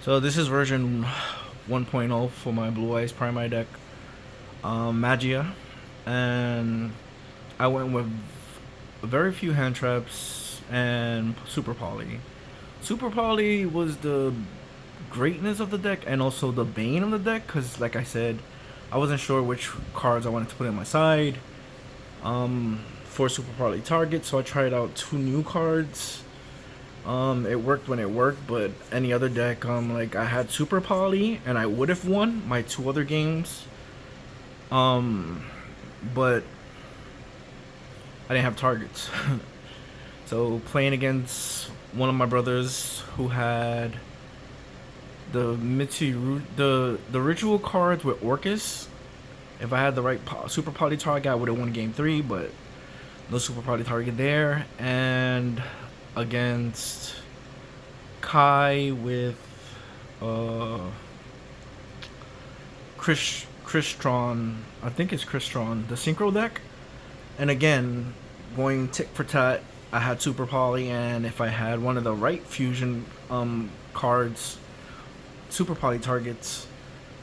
So this is version 1.0 for my Blue Eyes Primite deck, Magia, and I went with very few hand traps and Super Poly. Super Poly was the greatness of the deck and also the bane of the deck because, like I said, I wasn't sure which cards I wanted to put in my side for Super Poly target, so I tried out two new cards. It worked when it worked, but any other deck, like I had Super Poly and I would have won my two other games. But I didn't have targets. So playing against one of my brothers who had the the ritual cards with Orcus. If I had the right Super Poly target, I would have won game 3, but no Super Poly target there. And against Kai with Crystron, I think it's Crystron, the Synchro deck. And again, going tick for tat, I had Super Poly, and if I had one of the right fusion cards, Super Poly targets,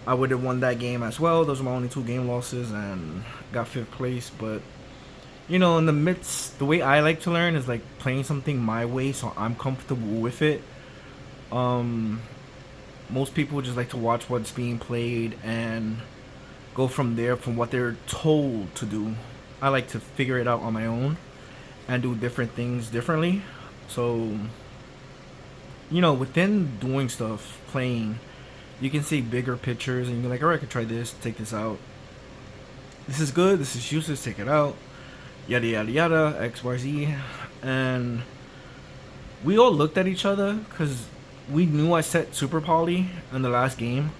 I would have won that game as well. Those were my only two game losses and got 5th place. But you know, in the midst, the way I like to learn is like playing something my way, so I'm comfortable with it. Most people just like to watch what's being played and go from there, from what they're told to do. I like to figure it out on my own and do different things differently. So, you know, within doing stuff, playing, you can see bigger pictures and you're like, alright, I could try this, take this out. This is good, this is useless, take it out. Yada yada yada, XYZ. And we all looked at each other because we knew I set Super Poly in the last game.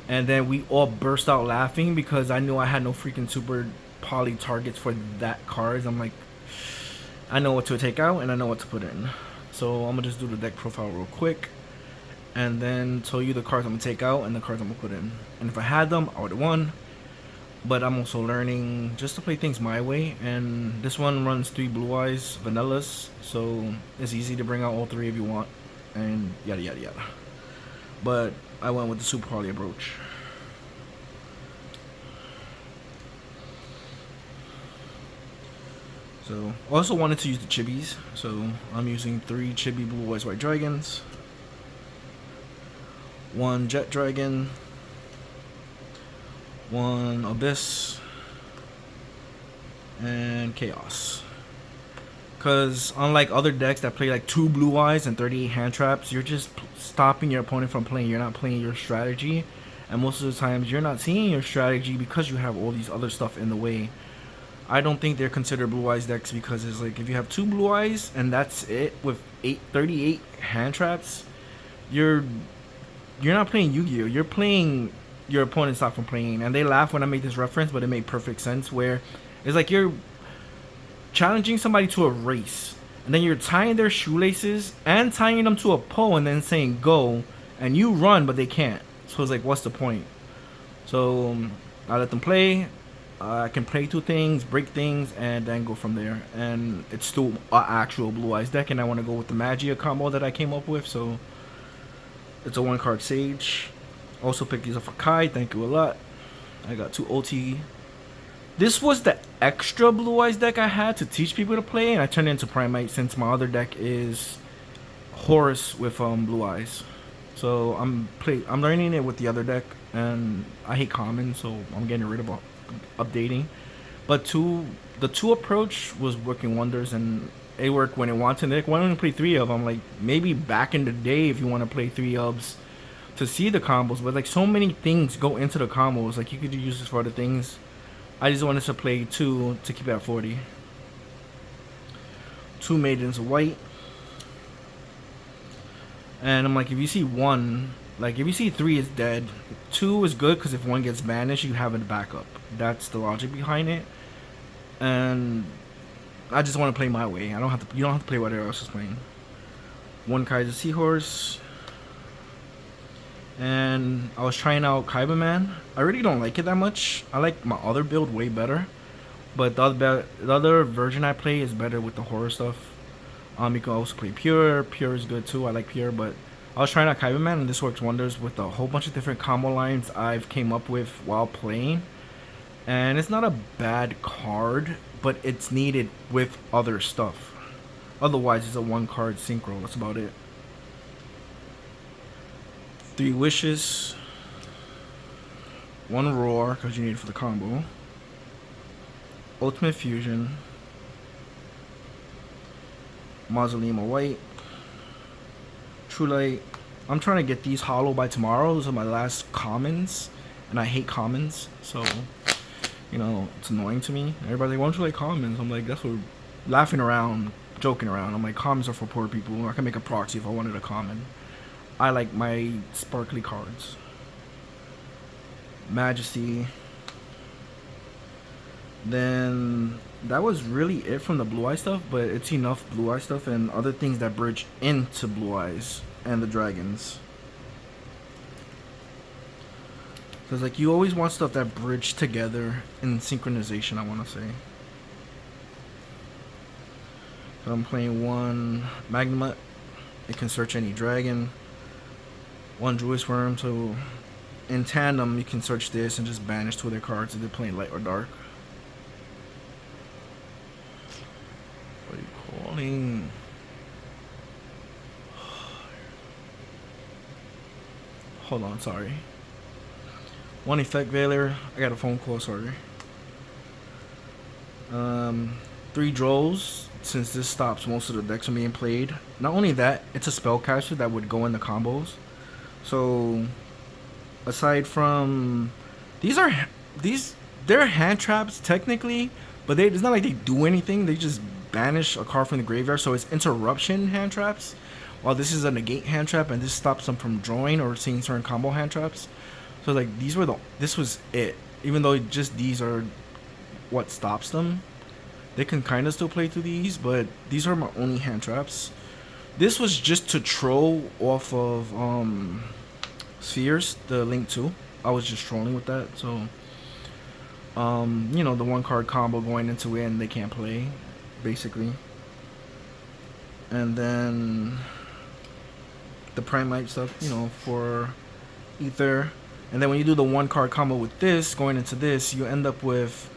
And then we all burst out laughing because I knew I had no freaking Super Poly targets for that card. I'm like, I know what to take out and I know what to put in. So I'm gonna just do the deck profile real quick and then tell you the cards I'm gonna take out and the cards I'm gonna put in. And if I had them, I would have won. But I'm also learning just to play things my way. And this one runs 3 Blue Eyes Vanillas, so it's easy to bring out all 3 if you want. And yada yada yada. But I went with the Super Poly approach. So I also wanted to use the chibis, so I'm using 3 chibi Blue Eyes White Dragons, 1 Jet Dragon, 1 Abyss, and Chaos. Because unlike other decks that play like 2 Blue Eyes and 38 hand traps, you're just stopping your opponent from playing. You're not playing your strategy, and most of the times you're not seeing your strategy because you have all these other stuff in the way. I don't think they're considered Blue Eyes decks because it's like if you have 2 Blue Eyes and that's it with 38 hand traps, you're not playing Yu-Gi-Oh! You're playing your opponent stop from playing. And they laugh when I make this reference, but it made perfect sense, where it's like you're challenging somebody to a race and then you're tying their shoelaces and tying them to a pole and then saying go, and you run but they can't. So it's like, what's the point? So I let them play. I can play 2 things, break things, and then go from there. And it's still an actual Blue Eyes deck, and I want to go with the Magia combo that I came up with. So it's a 1 card Sage. Also picked these up for Kai. Thank you a lot. I got 2 OT. This was the extra Blue Eyes deck I had to teach people to play, and I turned it into Primite since my other deck is Horus with Blue Eyes. So I'm learning it with the other deck, and I hate common, so I'm getting rid of updating. But the 2 approach was working wonders, and it worked when it wanted. Like, why don't you play 3 of them? Like maybe back in the day, if you want to play 3 ubs to see the combos, but like so many things go into the combos. Like you could use this for other things. I just wanted to play 2 to keep it at 40. 2 Maidens of White. And I'm like, if you see 1, like if you see 3 is dead, 2 is good because if 1 gets banished, you have a backup. That's the logic behind it. And I just want to play my way. You don't have to play what everyone else is playing. 1 Kaiser Seahorse. And I was trying out Kaiba Man. I really don't like it that much. I like my other build way better. But the other version I play is better with the horror stuff. You can also play Pure. Pure is good too. I like Pure, but I was trying out Kyber Man, and this works wonders with a whole bunch of different combo lines I've came up with while playing. And it's not a bad card, but it's needed with other stuff. Otherwise, it's a one card synchro. That's about it. 3 wishes, 1 roar because you need it for the combo. Ultimate fusion, Mausoleum of White, True Light. I'm trying to get these hollow by tomorrow. Those are my last commons, and I hate commons, so you know it's annoying to me. Everybody's like, "Why don't you like commons?" I'm like, "That's what." Laughing around, joking around. I'm like, commons are for poor people. I can make a proxy if I wanted a common. I like my sparkly cards. Majesty. Then that was really it from the Blue Eye stuff, but it's enough Blue Eye stuff and other things that bridge into Blue Eyes and the dragons. So it's like you always want stuff that bridge together in synchronization, I want to say. So I'm playing 1 Magnemite. It can search any dragon. 1 Druid Worm, so in tandem you can search this and just banish 2 of their cards if they're playing light or dark. What are you calling? Hold on, sorry. 1 Effect Veiler. I got a phone call, sorry. 3 Drolls, since this stops most of the decks from being played. Not only that, it's a spellcaster that would go in the combos. So aside from they're hand traps technically, but it's not like they do anything. They just banish a card from the graveyard, so it's interruption hand traps. While this is a negate hand trap, and this stops them from drawing or seeing certain combo hand traps. So like this was it. Even though just these are what stops them, they can kind of still play through these, but these are my only hand traps. This was just to troll off of Spheres, the Link 2. I was just trolling with that, so you know, the 1 card combo going into it and they can't play, basically. And then the Primite stuff, you know, for Ether. And then when you do the 1 card combo with this, going into this, you end up with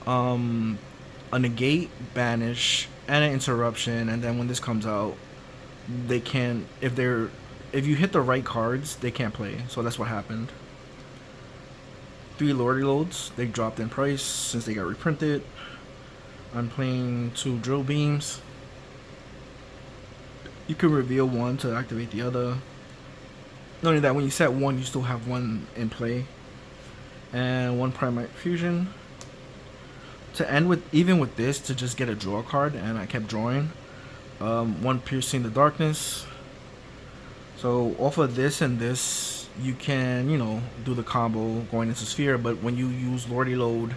a negate, banish, and an interruption. And then when this comes out, they can't, if you hit the right cards, they can't play. So that's what happened. 3 Lordy Loads, they dropped in price since they got reprinted. I'm playing 2 Drill Beams. You can reveal 1 to activate the other. Not only that, when you set 1, you still have 1 in play. And 1 Primite Fusion. To end with, even with this, to just get a draw card, and I kept drawing. 1 Piercing the Darkness. So off of this and this, you can, you know, do the combo going into Sphere. But when you use Lordy Load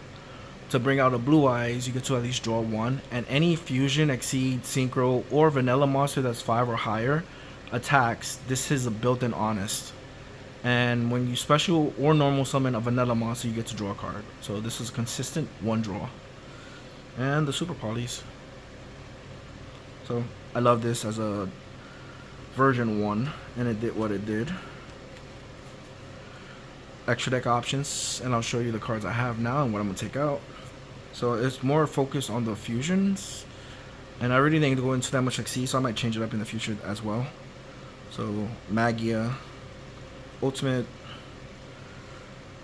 to bring out a Blue Eyes, you get to at least draw 1. And any fusion, exceed, synchro, or vanilla monster that's 5 or higher attacks, this is a built-in honest. And when you special or normal summon a vanilla monster, you get to draw a card. So this is consistent 1 draw. And the Super Polys. So I love this as a version 1, and it did what it did. Extra deck options, and I'll show you the cards I have now and what I'm gonna take out. So it's more focused on the fusions, and I really didn't go into that much XC, so I might change it up in the future as well. So Magia, Ultimate,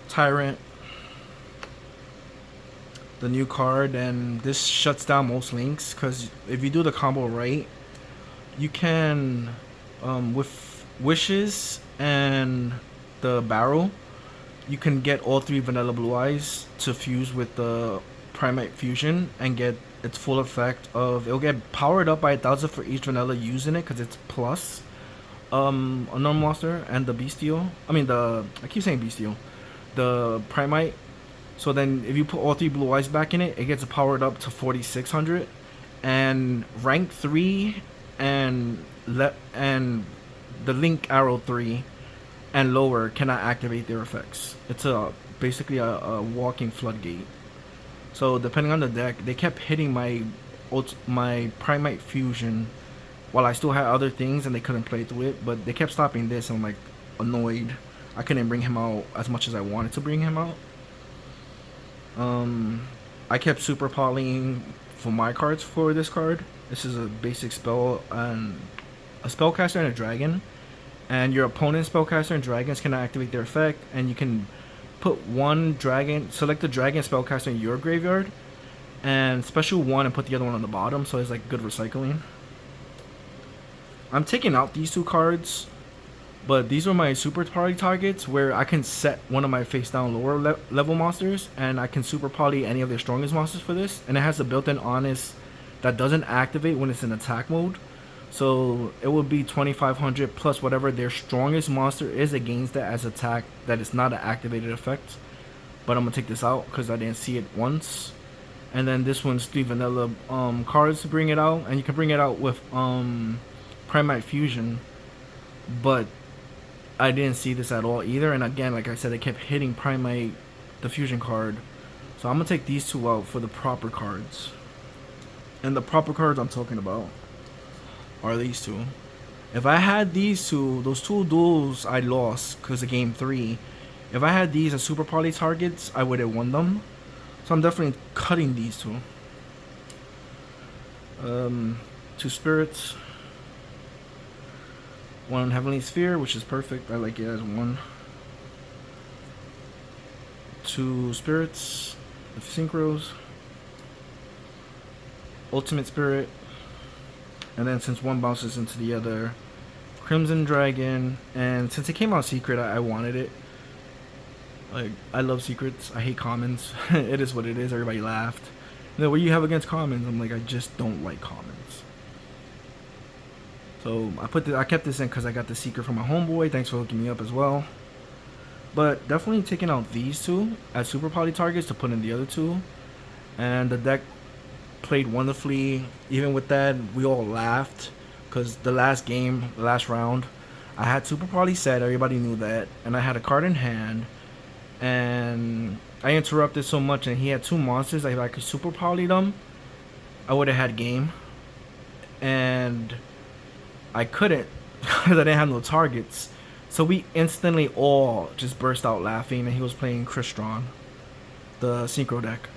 Tyrant, the new card, and this shuts down most links, because if you do the combo right, you can with wishes and the barrel, you can get all 3 vanilla Blue Eyes to fuse with the Primite Fusion and get its full effect of, it'll get powered up by 1,000 for each vanilla using it, because it's plus a normal monster and the Bestial. I keep saying Bestial, the Primite. So then if you put all 3 Blue Eyes back in it, it gets powered up to 4,600, and rank 3 and the Link Arrow 3 and lower cannot activate their effects. It's basically a walking floodgate. So depending on the deck, they kept hitting my Primite Fusion while I still had other things and they couldn't play through it. But they kept stopping this, and I'm like annoyed. I couldn't bring him out as much as I wanted to bring him out. I kept super polying for my cards for this card. This is a basic spell and a spellcaster and a dragon. And your opponent's spellcaster and dragons can activate their effect, and you can put one dragon, select the dragon spellcaster in your graveyard, and special one and put the other one on the bottom, so it's like good recycling. I'm taking out these two cards, but these are my super poly targets where I can set one of my face down lower level monsters, and I can super poly any of their strongest monsters for this, and it has a built-in honest that doesn't activate when it's in attack mode. So it will be 2500 plus whatever their strongest monster is against that as attack that is not an activated effect. But I'm gonna take this out because I didn't see it once. And then this one's 3 vanilla cards to bring it out, and you can bring it out with Primite Fusion. But I didn't see this at all either, and again, like I said, I kept hitting Primite, the fusion card. So I'm gonna take these two out for the proper cards. And the proper cards I'm talking about are these two. If I had these two, those two duels I lost because of game 3. If I had these as super poly targets, I would have won them. So I'm definitely cutting these two. 2 spirits. 1 heavenly sphere, which is perfect. I like it as 1. 2 spirits. The synchros. Ultimate spirit. And then since one bounces into the other, Crimson Dragon. And since it came out secret, I wanted it. Like, I love secrets. I hate commons. It is what it is. Everybody laughed. And then what do you have against commons? I'm like, I just don't like commons. So I kept this in because I got the secret from my homeboy. Thanks for hooking me up as well. But definitely taking out these two as super poly targets to put in the other two. And the deck played wonderfully. Even with that, we all laughed because the last game, the last round, I had super poly set. Everybody knew that, and I had a card in hand, and I interrupted so much, and he had 2 monsters. If I could super poly them, I would have had game, and I couldn't because I didn't have no targets. So we instantly all just burst out laughing, and he was playing Crystron, the synchro deck.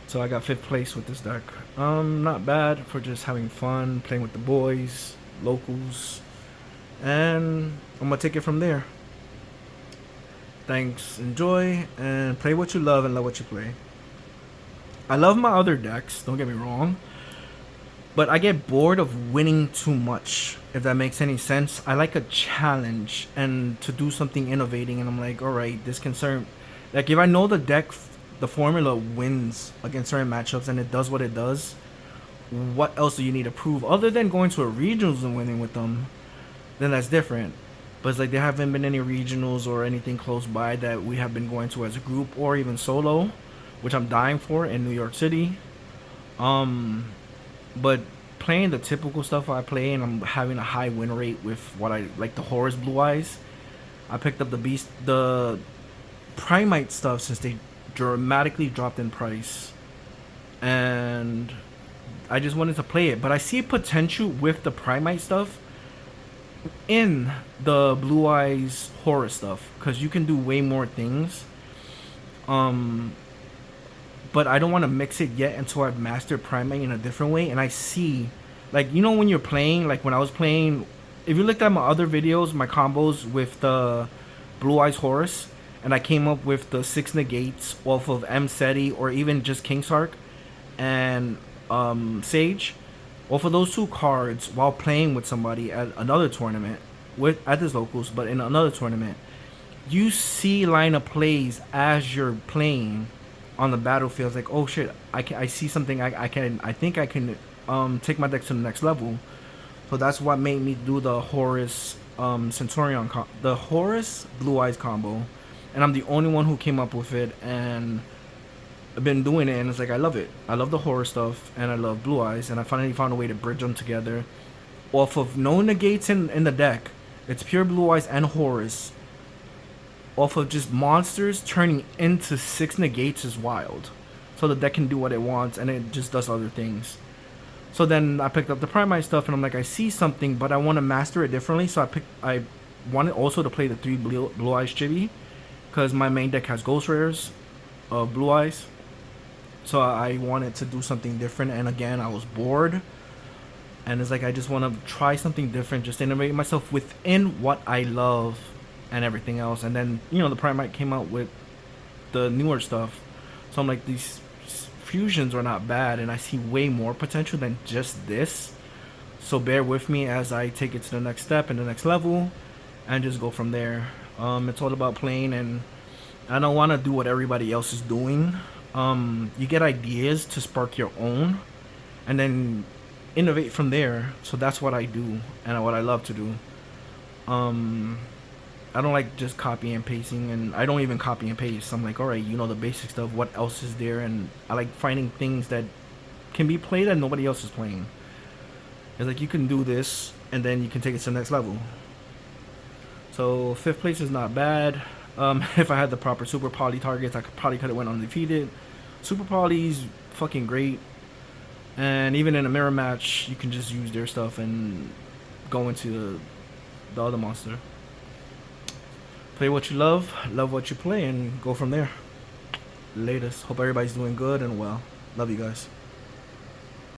So I got 5th place with this deck. Not bad for just having fun, playing with the boys, locals, and I'm gonna take it from there. Thanks, enjoy, and play what you love and love what you play. I love my other decks, don't get me wrong, but I get bored of winning too much, if that makes any sense. I like a challenge and to do something innovating, and I'm like, alright, this can serve. Like, if I know the deck, the formula wins against certain matchups and it does what it does, what else do you need to prove other than going to a regionals and winning with them? Then that's different. But it's like there haven't been any regionals or anything close by that we have been going to as a group or even solo, which I'm dying for in New York City. But playing the typical stuff I play, and I'm having a high win rate with what I like, the Horus Blue Eyes. I picked up the Primite stuff since they dramatically dropped in price, and I just wanted to play it. But I see potential with the Primite stuff in the Blue Eyes Horror stuff because you can do way more things. But I don't want to mix it yet until I've mastered Primate in a different way. And I see, like, you know, when you're playing, like when I was playing, if you looked at my other videos, my combos with the Blue Eyes Horus, and I came up with the 6 negates off of M Seti or even just King Sark and Sage, off of those 2 cards while playing with somebody at another tournament, at this locals, but in another tournament, you see line of plays as you're playing on the battlefield. It's like, oh shit, I see something. I think I can take my deck to the next level. So that's what made me do the Horus Centurion, the Horus Blue Eyes combo. And I'm the only one who came up with it, and I've been doing it, and it's like, I love it. I love the horror stuff, and I love Blue Eyes, and I finally found a way to bridge them together off of no negates in the deck. It's pure Blue Eyes and Horus. Off of just monsters turning into 6 negates is wild. So the deck can do what it wants, and it just does other things. So then I picked up the Primite stuff, and I'm like, I see something, but I want to master it differently. So I wanted also to play the 3 blue eyes chibi, because my main deck has ghost rares of blue eyes. So I wanted to do something different, and again, I was bored, and it's like I just want to try something different, just innovate myself within what I love and everything else. And then the Primite came out with the newer stuff, so I'm like, these fusions are not bad, and I see way more potential than just this. So bear with me as I take it to the next step and the next level, and just go from there. It's all about playing, and I don't want to do what everybody else is doing. You get ideas to spark your own, and then innovate from there. So that's what I do, and what I love to do. I don't like just copy and pasting, and I don't even copy and paste. I'm like, all right, the basic stuff. What else is there? And I like finding things that can be played that nobody else is playing. It's like you can do this, and then you can take it to the next level. So 5th place is not bad. If I had the proper super poly targets, I could have went undefeated. Super poly's fucking great, and even in a mirror match, you can just use their stuff and go into the other monster. Play what you love what you play, and go from there. Latest. Hope everybody's doing good and well. Love you guys.